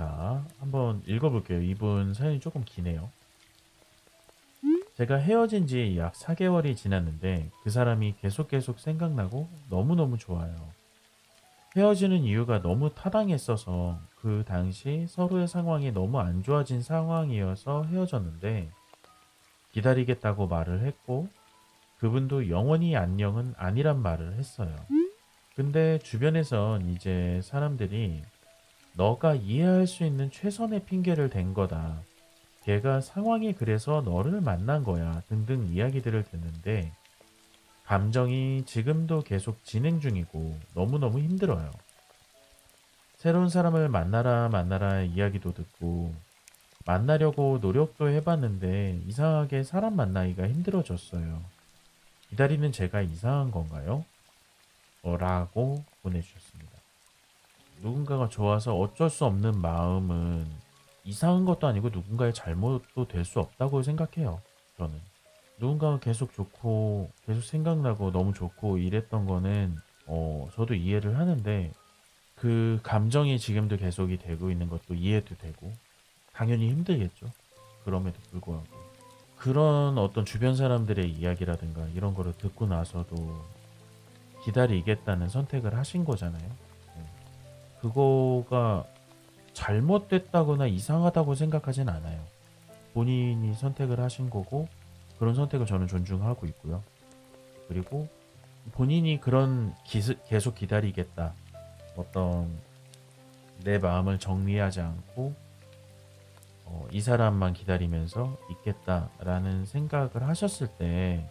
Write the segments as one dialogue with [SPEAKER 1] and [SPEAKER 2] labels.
[SPEAKER 1] 자, 한번 읽어볼게요. 이분 사연이 조금 기네요. 제가 헤어진 지 약 4개월이 지났는데 그 사람이 계속 생각나고 너무너무 좋아요. 헤어지는 이유가 너무 타당했어서 그 당시 서로의 상황이 너무 안 좋아진 상황이어서 헤어졌는데 기다리겠다고 말을 했고 그분도 영원히 안녕은 아니란 말을 했어요. 근데 주변에선 이제 사람들이 너가 이해할 수 있는 최선의 핑계를 댄 거다. 걔가 상황이 그래서 너를 만난 거야. 등등 이야기들을 듣는데 감정이 지금도 계속 진행 중이고 너무너무 힘들어요. 새로운 사람을 만나라 이야기도 듣고 만나려고 노력도 해봤는데 이상하게 사람 만나기가 힘들어졌어요. 기다리는 제가 이상한 건가요? 라고 보내주셨습니다. 누군가가 좋아서 어쩔 수 없는 마음은 이상한 것도 아니고 누군가의 잘못도 될 수 없다고 생각해요. 저는. 누군가가 계속 좋고 계속 생각나고 너무 좋고 이랬던 거는 저도 이해를 하는데 그 감정이 지금도 계속이 되고 있는 것도 이해도 되고 당연히 힘들겠죠. 그럼에도 불구하고. 그런 어떤 주변 사람들의 이야기라든가 이런 거를 듣고 나서도 기다리겠다는 선택을 하신 거잖아요. 네. 그거가 잘못됐다거나 이상하다고 생각하진 않아요. 본인이 선택을 하신 거고 그런 선택을 저는 존중하고 있고요. 그리고 본인이 그런 계속 기다리겠다. 어떤 내 마음을 정리하지 않고 이 사람만 기다리면서 있겠다라는 생각을 하셨을 때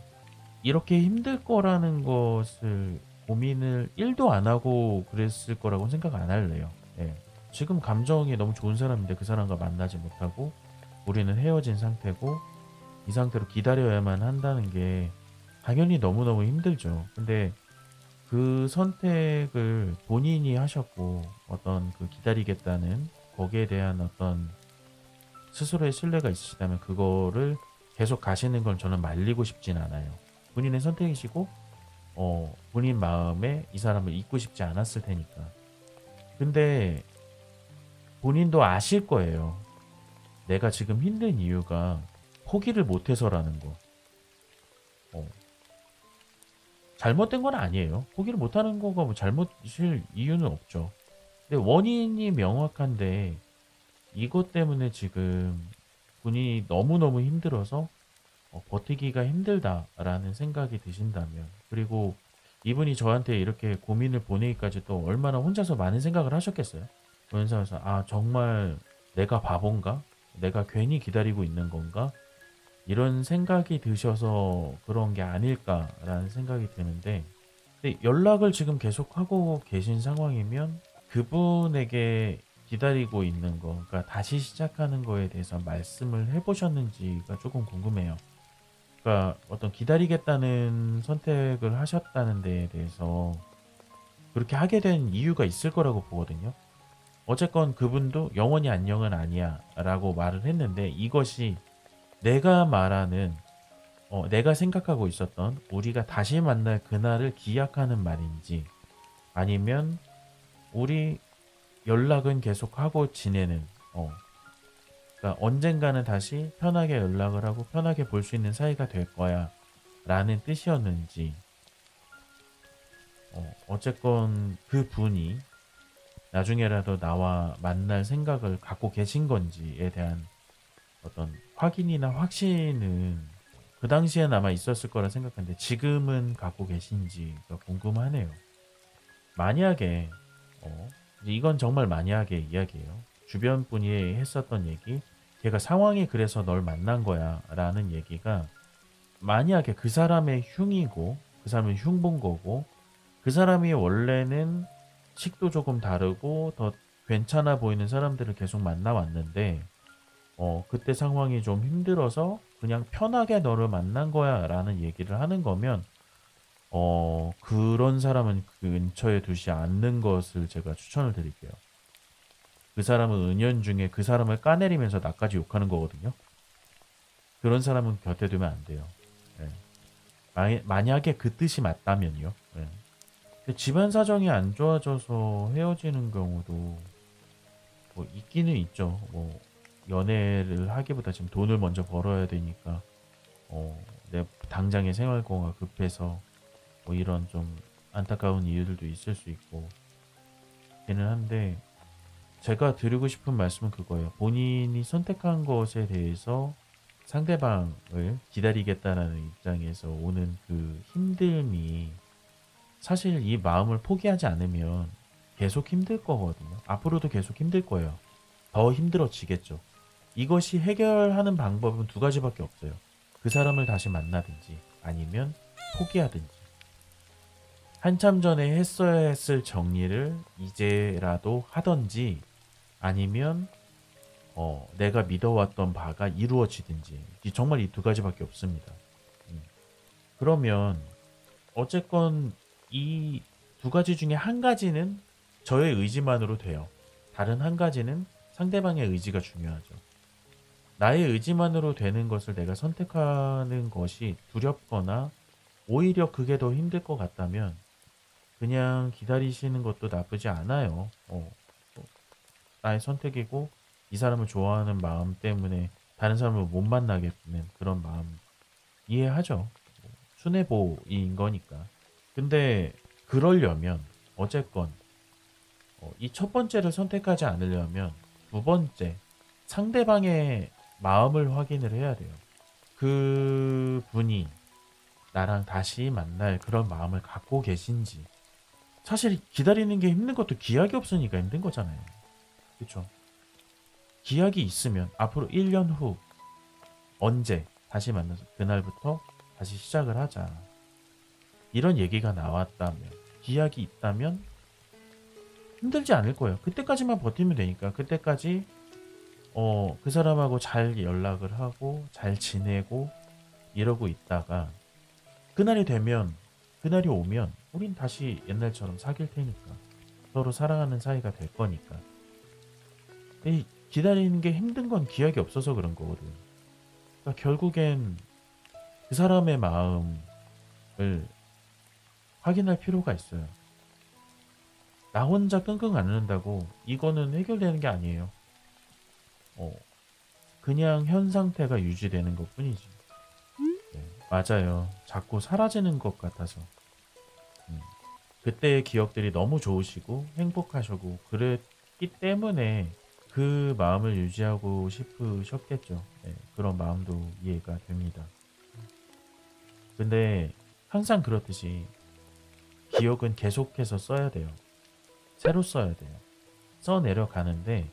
[SPEAKER 1] 이렇게 힘들 거라는 것을 고민을 1도 안 하고 그랬을 거라고 생각 안 할래요. 예. 지금 감정이 너무 좋은 사람인데 그 사람과 만나지 못하고 우리는 헤어진 상태고 이 상태로 기다려야만 한다는 게 당연히 너무너무 힘들죠. 근데 그 선택을 본인이 하셨고 어떤 그 기다리겠다는 거기에 대한 어떤 스스로의 신뢰가 있으시다면 그거를 계속 가시는 건 저는 말리고 싶진 않아요. 본인의 선택이시고 본인 마음에 이 사람을 잊고 싶지 않았을 테니까. 근데 본인도 아실 거예요. 내가 지금 힘든 이유가 포기를 못해서라는 거. 어, 잘못된 건 아니에요. 포기를 못하는 거가 뭐 잘못일 이유는 없죠. 근데 원인이 명확한데 이것 때문에 지금 본인이 너무너무 힘들어서 버티기가 힘들다라는 생각이 드신다면 그리고 이분이 저한테 이렇게 고민을 보내기까지 또 얼마나 혼자서 많은 생각을 하셨겠어요. 그러면서 정말 내가 바본가? 내가 괜히 기다리고 있는 건가? 이런 생각이 드셔서 그런 게 아닐까라는 생각이 드는데 근데 연락을 지금 계속하고 계신 상황이면 그분에게 기다리고 있는 거, 그러니까 다시 시작하는 거에 대해서 말씀을 해보셨는지가 조금 궁금해요. 그러니까 어떤 기다리겠다는 선택을 하셨다는 데에 대해서 그렇게 하게 된 이유가 있을 거라고 보거든요. 어쨌건 그분도 영원히 안녕은 아니야 라고 말을 했는데 이것이 내가 말하는 내가 생각하고 있었던 우리가 다시 만날 그날을 기약하는 말인지 아니면 우리 연락은 계속하고 지내는 그러니까 언젠가는 다시 편하게 연락을 하고 편하게 볼 수 있는 사이가 될 거야 라는 뜻이었는지 어쨌건 그 분이 나중에라도 나와 만날 생각을 갖고 계신 건지에 대한 어떤 확인이나 확신은 그 당시엔 아마 있었을 거라 생각하는데 지금은 갖고 계신지가 궁금하네요. 만약에 이건 정말 만약의 이야기예요. 주변 분이 했었던 얘기, 걔가 상황이 그래서 널 만난 거야 라는 얘기가 만약에 그 사람의 흉이고 그 사람의 흉본 거고 그 사람이 원래는 식도 조금 다르고 더 괜찮아 보이는 사람들을 계속 만나왔는데 그때 상황이 좀 힘들어서 그냥 편하게 너를 만난 거야 라는 얘기를 하는 거면 그런 사람은 그 근처에 두지 않는 것을 제가 추천을 드릴게요. 그 사람은 은연중에 그 사람을 까내리면서 나까지 욕하는 거거든요. 그런 사람은 곁에 두면 안 돼요. 예. 만약에 그 뜻이 맞다면요. 예. 근데 집안 사정이 안 좋아져서 헤어지는 경우도 뭐 있기는 있죠. 뭐 연애를 하기보다 지금 돈을 먼저 벌어야 되니까 내 당장의 생활고가 급해서 뭐 이런 좀 안타까운 이유들도 있을 수 있고 기는 한데 제가 드리고 싶은 말씀은 그거예요. 본인이 선택한 것에 대해서 상대방을 기다리겠다라는 입장에서 오는 그 힘듦이 사실 이 마음을 포기하지 않으면 계속 힘들 거거든요. 앞으로도 계속 힘들 거예요. 더 힘들어지겠죠. 이것이 해결하는 방법은 두 가지밖에 없어요. 그 사람을 다시 만나든지 아니면 포기하든지. 한참 전에 했어야 했을 정리를 이제라도 하든지 아니면 내가 믿어왔던 바가 이루어지든지 정말 이 두 가지밖에 없습니다. 음. 그러면 어쨌건 이 두 가지 중에 한 가지는 저의 의지만으로 돼요. 다른 한 가지는 상대방의 의지가 중요하죠. 나의 의지만으로 되는 것을 내가 선택하는 것이 두렵거나 오히려 그게 더 힘들 것 같다면 그냥 기다리시는 것도 나쁘지 않아요. 나의 선택이고 이 사람을 좋아하는 마음 때문에 다른 사람을 못 만나게 되는 그런 마음 이해하죠. 순애보인 거니까. 근데 그러려면 어쨌건 이 첫 번째를 선택하지 않으려면 두 번째 상대방의 마음을 확인을 해야 돼요. 그 분이 나랑 다시 만날 그런 마음을 갖고 계신지. 사실 기다리는 게 힘든 것도 기약이 없으니까 힘든 거잖아요. 그렇죠? 기약이 있으면 앞으로 1년 후 언제 다시 만나서 그날부터 다시 시작을 하자. 이런 얘기가 나왔다면 기약이 있다면 힘들지 않을 거예요. 그때까지만 버티면 되니까 그때까지 그 사람하고 잘 연락을 하고 잘 지내고 이러고 있다가 그날이 되면 그날이 오면 우린 다시 옛날처럼 사귈 테니까 서로 사랑하는 사이가 될 거니까 이 기다리는 게 힘든 건 기약이 없어서 그런 거거든. 그러니까 결국엔 그 사람의 마음을 확인할 필요가 있어요. 나 혼자 끙끙 앓는다고 이거는 해결되는 게 아니에요. 어, 그냥 현 상태가 유지되는 것 뿐이지. 네, 맞아요. 자꾸 사라지는 것 같아서. 음, 그때의 기억들이 너무 좋으시고 행복하시고 그랬기 때문에 그 마음을 유지하고 싶으셨겠죠. 네, 그런 마음도 이해가 됩니다. 근데 항상 그렇듯이 기억은 계속해서 써야 돼요. 새로 써야 돼요. 써 내려가는데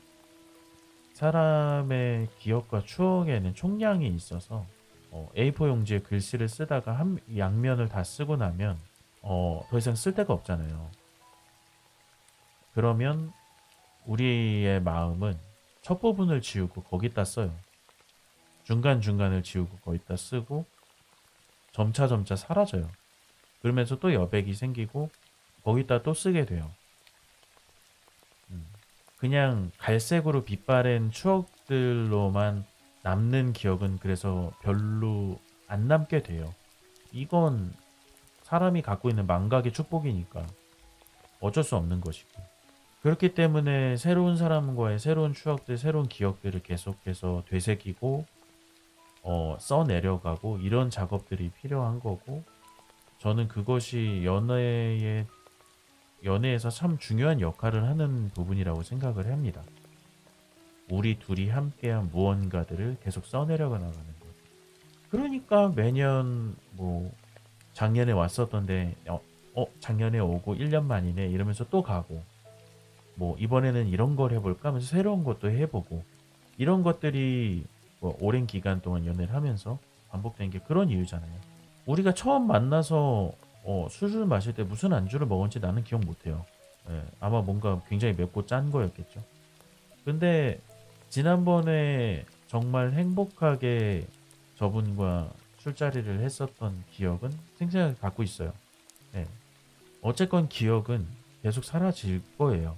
[SPEAKER 1] 사람의 기억과 추억에는 총량이 있어서 A4 용지에 글씨를 쓰다가 한 양면을 다 쓰고 나면 더 이상 쓸 데가 없잖아요. 그러면 우리의 마음은 첫 부분을 지우고 거기다 써요. 중간중간을 지우고 거기다 쓰고 점차 사라져요. 그러면서 또 여백이 생기고 거기다 또 쓰게 돼요. 음. 그냥 갈색으로 빛바랜 추억들로만 남는 기억은 그래서 별로 안 남게 돼요. 이건 사람이 갖고 있는 망각의 축복이니까 어쩔 수 없는 것이고. 그렇기 때문에 새로운 사람과의 새로운 추억들, 새로운 기억들을 계속해서 되새기고 써내려가고 이런 작업들이 필요한 거고 저는 그것이 연애에서 참 중요한 역할을 하는 부분이라고 생각을 합니다. 우리 둘이 함께한 무언가들을 계속 써내려가 나가는 거. 그러니까 매년 뭐 작년에 왔었던데 작년에 오고 1년 만이네 이러면서 또 가고 뭐 이번에는 이런 걸 해볼까 하면서 새로운 것도 해보고 이런 것들이 뭐 오랜 기간 동안 연애를 하면서 반복된 게 그런 이유잖아요. 우리가 처음 만나서 술을 마실 때 무슨 안주를 먹었는지 나는 기억 못해요. 예, 아마 뭔가 굉장히 맵고 짠 거였겠죠. 근데 지난번에 정말 행복하게 저분과 술자리를 했었던 기억은 생생하게 갖고 있어요. 예. 어쨌건 기억은 계속 사라질 거예요.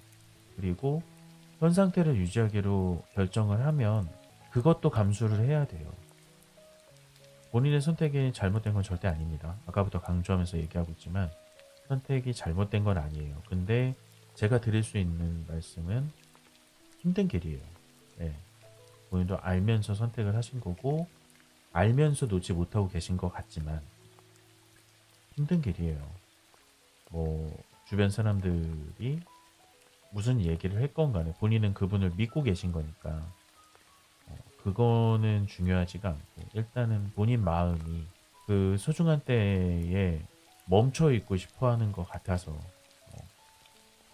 [SPEAKER 1] 그리고 현 상태를 유지하기로 결정을 하면 그것도 감수를 해야 돼요. 본인의 선택이 잘못된 건 절대 아닙니다. 아까부터 강조하면서 얘기하고 있지만 선택이 잘못된 건 아니에요. 근데 제가 드릴 수 있는 말씀은 힘든 길이에요. 예. 본인도 알면서 선택을 하신 거고 알면서 놓지 못하고 계신 것 같지만 힘든 길이에요. 뭐 주변 사람들이 무슨 얘기를 했건 간에 본인은 그분을 믿고 계신 거니까 그거는 중요하지가 않고 일단은 본인 마음이 그 소중한 때에 멈춰 있고 싶어 하는 것 같아서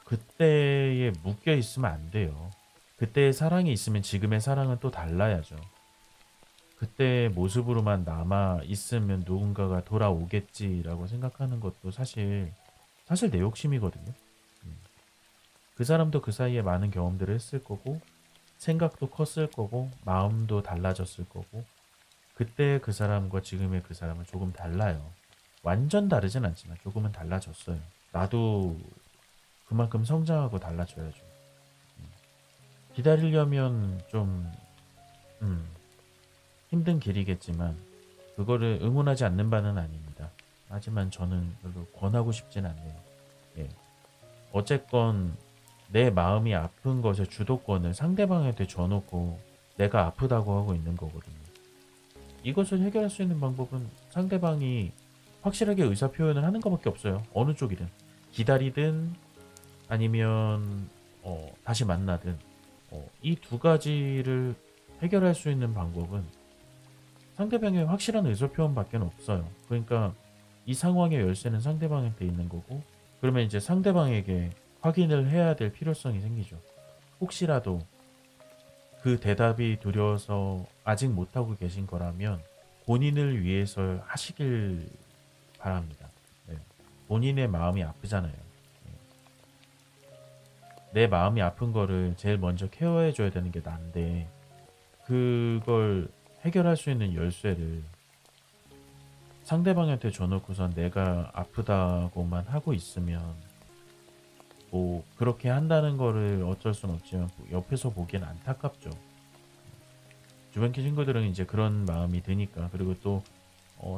[SPEAKER 1] 그때에 묶여 있으면 안 돼요. 그때의 사랑이 있으면 지금의 사랑은 또 달라야죠. 그때의 모습으로만 남아 있으면 누군가가 돌아오겠지라고 생각하는 것도 사실 내 욕심이거든요. 음. 그 사람도 그 사이에 많은 경험들을 했을 거고 생각도 컸을 거고 마음도 달라졌을 거고 그때 그 사람과 지금의 그 사람은 조금 달라요. 완전 다르진 않지만 조금은 달라졌어요. 나도 그만큼 성장하고 달라져야죠. 기다리려면 좀 음, 힘든 길이겠지만 그거를 응원하지 않는 바는 아닙니다. 하지만 저는 별로 권하고 싶진 않네요. 예. 어쨌건 내 마음이 아픈 것의 주도권을 상대방한테 줘놓고 내가 아프다고 하고 있는 거거든요. 이것을 해결할 수 있는 방법은 상대방이 확실하게 의사표현을 하는 것밖에 없어요. 어느 쪽이든. 기다리든 아니면 다시 만나든 이 두 가지를 해결할 수 있는 방법은 상대방의 확실한 의사표현밖에 없어요. 그러니까 이 상황의 열쇠는 상대방한테 있는 거고 그러면 이제 상대방에게 확인을 해야 될 필요성이 생기죠. 혹시라도 그 대답이 두려워서 아직 못하고 계신 거라면 본인을 위해서 하시길 바랍니다. 네. 본인의 마음이 아프잖아요. 네. 내 마음이 아픈 거를 제일 먼저 케어해 줘야 되는 게 난데 그걸 해결할 수 있는 열쇠를 상대방한테 줘놓고선 내가 아프다고만 하고 있으면 뭐 그렇게 한다는 거를 어쩔 수는 없지만 옆에서 보기엔 안타깝죠. 주변 친구들은 이제 그런 마음이 드니까 그리고 또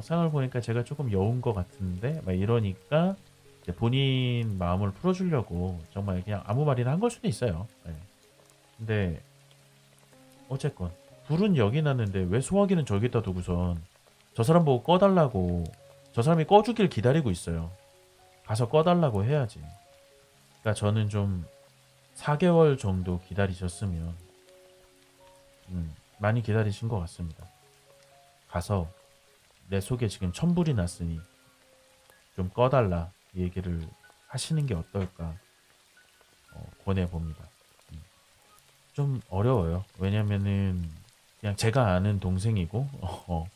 [SPEAKER 1] 상을 보니까 제가 조금 여운 것 같은데 막 이러니까 이제 본인 마음을 풀어주려고 정말 그냥 아무 말이나 한 걸 수도 있어요. 네. 근데 어쨌건 불은 여기 났는데 왜 소화기는 저기다 두고선 저 사람 보고 꺼달라고 저 사람이 꺼주길 기다리고 있어요. 가서 꺼달라고 해야지. 그러니까 저는 좀 4개월 정도 기다리셨으면 많이 기다리신 것 같습니다. 가서 내 속에 지금 천불이 났으니 좀 꺼달라 얘기를 하시는 게 어떨까 권해봅니다. 좀 어려워요. 왜냐면은 그냥 제가 아는 동생이고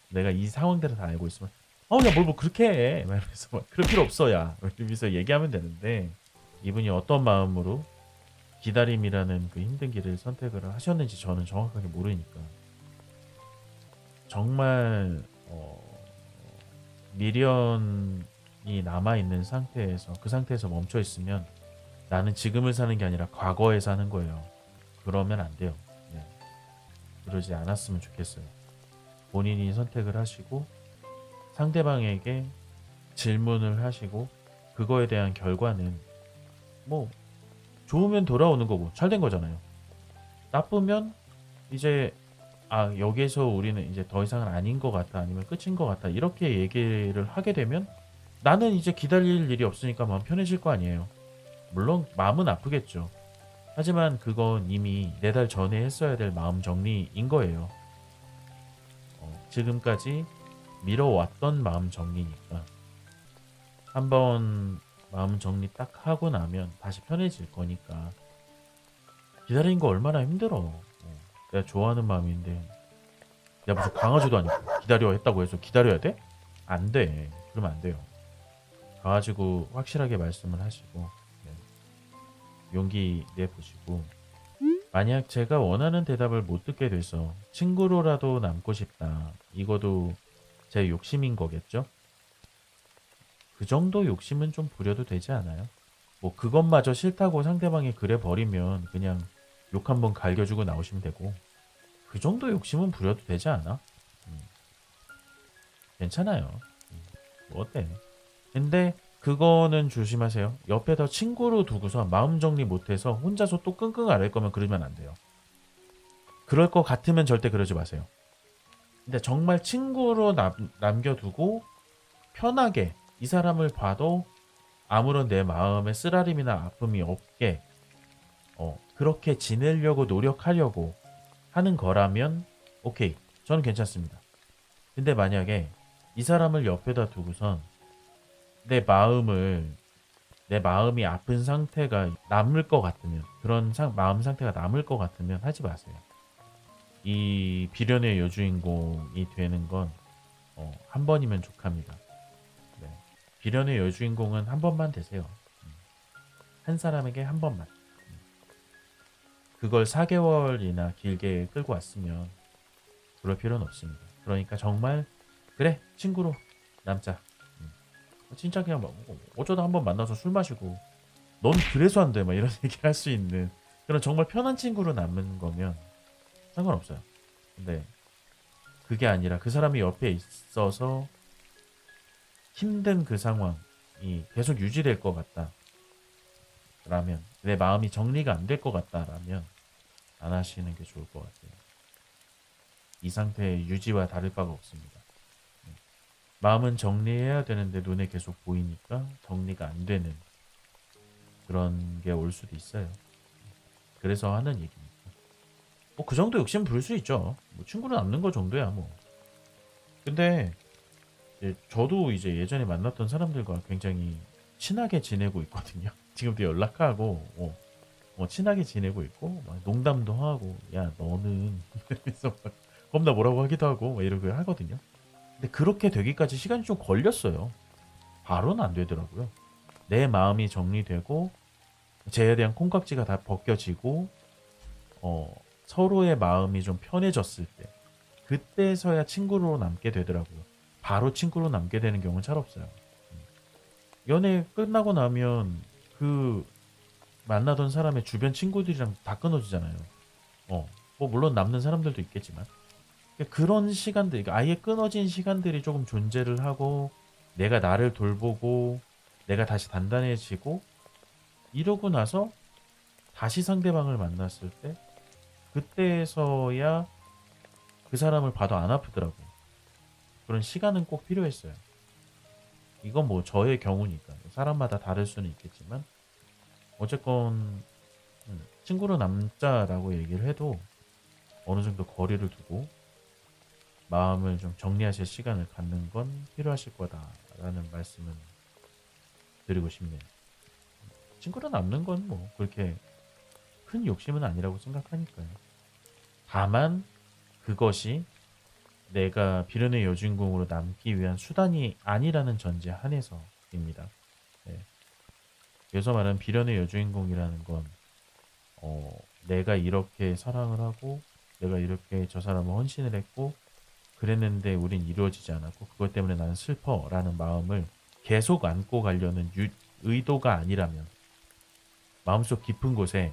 [SPEAKER 1] 내가 이 상황들을 다 알고 있으면 야 뭘 뭐 그렇게 해 막 이러면서 막 그럴 필요 없어 야 이러면서 얘기하면 되는데 이분이 어떤 마음으로 기다림이라는 그 힘든 길을 선택을 하셨는지 저는 정확하게 모르니까 정말 미련이 남아있는 상태에서 그 상태에서 멈춰 있으면 나는 지금을 사는 게 아니라 과거에 사는 거예요. 그러면 안 돼요. 네. 그러지 않았으면 좋겠어요. 본인이 선택을 하시고 상대방에게 질문을 하시고 그거에 대한 결과는 뭐 좋으면 돌아오는 거고 잘 된 거잖아요. 나쁘면 이제 여기에서 우리는 이제 더 이상은 아닌 것 같다 아니면 끝인 것 같다 이렇게 얘기를 하게 되면 나는 이제 기다릴 일이 없으니까 마음 편해질 거 아니에요. 물론 마음은 아프겠죠. 하지만 그건 이미 4달 전에 했어야 될 마음 정리인 거예요. 지금까지 미뤄왔던 마음 정리니까 한번 마음 정리 딱 하고 나면 다시 편해질 거니까 기다리는 거 얼마나 힘들어. 내가 좋아하는 마음인데 내가 무슨 강아지도 아니고 기다려 했다고 해서 기다려야 돼? 안 돼. 그러면 안 돼요. 가가지고 확실하게 말씀을 하시고 용기 내보시고 만약 제가 원하는 대답을 못 듣게 돼서 친구로라도 남고 싶다. 이거도 제 욕심인 거겠죠? 그 정도 욕심은 좀 부려도 되지 않아요? 뭐 그것마저 싫다고 상대방이 그래 버리면 그냥 욕 한번 갈겨주고 나오시면 되고 그 정도 욕심은 부려도 되지 않아? 괜찮아요. 뭐 어때? 근데 그거는 조심하세요. 옆에다 친구로 두고서 마음 정리 못해서 혼자서 또 끙끙 앓을 거면 그러면 안 돼요. 그럴 것 같으면 절대 그러지 마세요. 근데 정말 친구로 남겨두고 편하게 이 사람을 봐도 아무런 내 마음에 쓰라림이나 아픔이 없게 그렇게 지내려고 노력하려고 하는 거라면 오케이. 저는 괜찮습니다. 근데 만약에 이 사람을 옆에다 두고선 내 마음이 아픈 상태가 남을 것 같으면 그런 마음 상태가 남을 것 같으면 하지 마세요. 이 비련의 여주인공이 되는 건 한 번이면 족합니다. 네. 비련의 여주인공은 한 번만 되세요. 한 사람에게 한 번만. 그걸 4개월이나 길게 끌고 왔으면 그럴 필요는 없습니다. 그러니까 정말 그래 친구로 남자. 진짜 그냥 막 어쩌다 한번 만나서 술 마시고 넌 그래서 안 돼 막 이런 얘기 할 수 있는 그런 정말 편한 친구로 남는 거면 상관없어요. 근데 그게 아니라 그 사람이 옆에 있어서 힘든 그 상황이 계속 유지될 것 같다 라면, 내 마음이 정리가 안 될 것 같다라면 안 하시는 게 좋을 것 같아요. 이 상태의 유지와 다를 바가 없습니다. 마음은 정리해야 되는데 눈에 계속 보이니까 정리가 안 되는 그런 게 올 수도 있어요. 그래서 하는 얘기입니다. 뭐 그 정도 욕심 부릴 수 있죠. 뭐 친구로 남는 거 정도야 뭐. 근데 저도 이제 예전에 만났던 사람들과 굉장히 친하게 지내고 있거든요. 지금도 연락하고 친하게 지내고 있고 막 농담도 하고 야 너는 그래서 겁나 뭐라고 하기도 하고 막 이러고 하거든요. 근데 그렇게 되기까지 시간이 좀 걸렸어요. 바로는 안 되더라고요. 내 마음이 정리되고 쟤에 대한 콩깍지가 다 벗겨지고 서로의 마음이 좀 편해졌을 때 그때서야 친구로 남게 되더라고요. 바로 친구로 남게 되는 경우는 잘 없어요. 연애 끝나고 나면 그 만나던 사람의 주변 친구들이랑 다 끊어지잖아요. 뭐 물론 남는 사람들도 있겠지만 그런 시간들, 아예 끊어진 시간들이 조금 존재를 하고 내가 나를 돌보고 내가 다시 단단해지고 이러고 나서 다시 상대방을 만났을 때 그때서야 그 사람을 봐도 안 아프더라고요. 그런 시간은 꼭 필요했어요. 이건 뭐 저의 경우니까 사람마다 다를 수는 있겠지만 어쨌건 친구로 남자라고 얘기를 해도 어느 정도 거리를 두고 마음을 좀 정리하실 시간을 갖는 건 필요하실 거다라는 말씀은 드리고 싶네요. 친구로 남는 건 뭐 그렇게 큰 욕심은 아니라고 생각하니까요. 다만 그것이 내가 비련의 여주인공으로 남기 위한 수단이 아니라는 전제 한에서입니다. 네. 그래서 말하는 비련의 여주인공이라는 건 내가 이렇게 사랑을 하고 내가 이렇게 저 사람을 헌신을 했고 그랬는데 우린 이루어지지 않았고 그것 때문에 나는 슬퍼라는 마음을 계속 안고 가려는 의도가 아니라면 마음속 깊은 곳에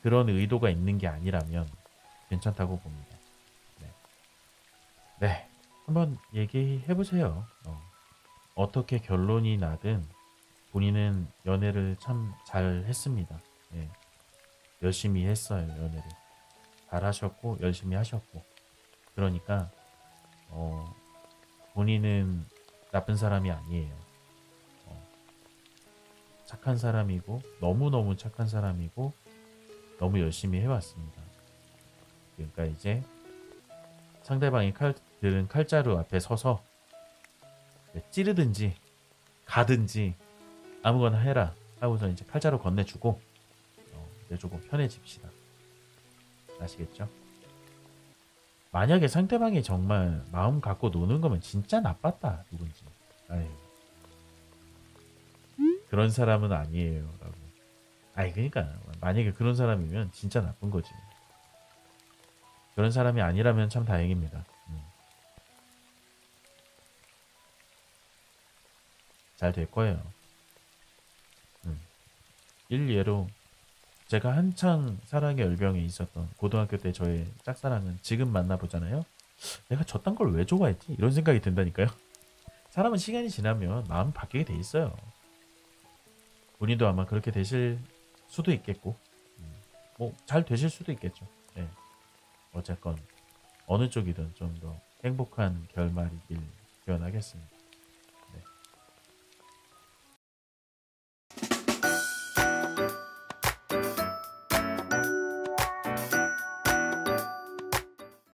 [SPEAKER 1] 그런 의도가 있는 게 아니라면 괜찮다고 봅니다. 네. 한번 얘기해 보세요. 어떻게 결론이 나든 본인은 연애를 참 잘 했습니다. 예. 열심히 했어요, 연애를. 잘 하셨고, 열심히 하셨고. 그러니까, 본인은 나쁜 사람이 아니에요. 착한 사람이고, 너무너무 착한 사람이고, 너무 열심히 해왔습니다. 그러니까 이제 상대방이 들은 칼자루 앞에 서서 찌르든지 가든지 아무거나 해라 하고서 이제 칼자루 건네주고 이제 조금 편해집시다. 아시겠죠? 만약에 상대방이 정말 마음 갖고 노는 거면 진짜 나빴다 누군지. 아유. 그런 사람은 아니에요 라고. 아니 그러니까 만약에 그런 사람이면 진짜 나쁜 거지. 그런 사람이 아니라면 참 다행입니다. 잘 될 거예요. 일예로 제가 한창 사랑의 열병에 있었던 고등학교 때 저의 짝사랑은 지금 만나보잖아요. 내가 저딴 걸 왜 좋아했지? 이런 생각이 든다니까요. 사람은 시간이 지나면 마음이 바뀌게 돼 있어요. 본인도 아마 그렇게 되실 수도 있겠고 뭐 잘 되실 수도 있겠죠. 네. 어쨌건 어느 쪽이든 좀 더 행복한 결말이길 기원하겠습니다.